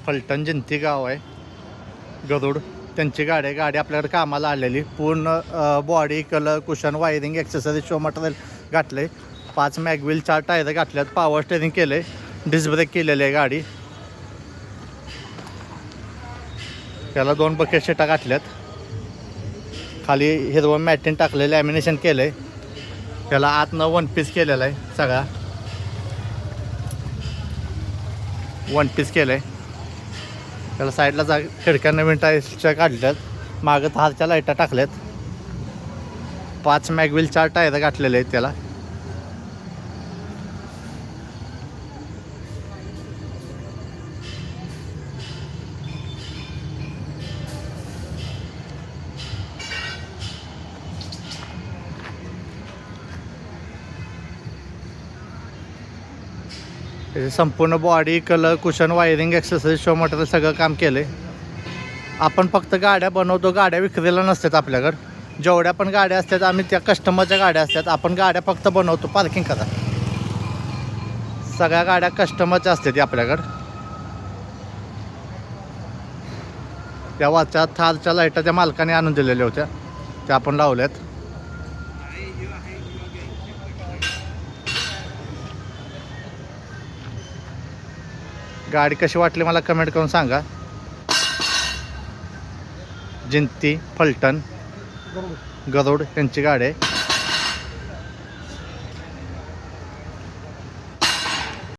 फलटण जिंती गाव आहे गरुड त्यांची गाडी आहे. गाडी आपल्याकडे कामाला आलेली पूर्ण body colour cushion wiring accessories show material घातलं आहे. 5 मॅगविल 4 टायर घातल्यात. पॉवर स्टेरिंग केलं आहे. डिस्क ब्रेक केलेली आहे गाडी. त्याला 2 बकेट शेटा घातल्यात. खाली हिरवं मॅटिन टाकलेलं लॅमिनेशन केलं आहे. त्याला आतनं 1 पीस केलेला आहे. सगळा 1 पीस केलं आहे. त्याला साईडला खिडक्या नवीन टायर्सच्या काढल्यात. मागं थारच्या लाईटा टाकल्यात. 5 मॅगविल 4 टायर घातलेले आहेत त्याला. त्याचे संपूर्ण body colour cushion wiring accessories show material सगळं काम केलं आहे. आपण फक्त गाड्या बनवतो. गाड्या विक्रीला नसतात आपल्याकडं. जेवढ्या पण गाड्या असतात आम्ही त्या कस्टमरच्या गाड्या असतात. आपण गाड्या फक्त बनवतो. पार्किंग करा. सगळ्या गाड्या कस्टमरच्या असतात आपल्याकडं. त्या वाच्या थारच्या लाईटा त्या मालकाने आणून दिलेल्या होत्या त्या आपण लावल्यात. गाडी कशी वाटली मला कमेंट करून सांगा. जिंती फलटण गरुड यांची गाडी आहे.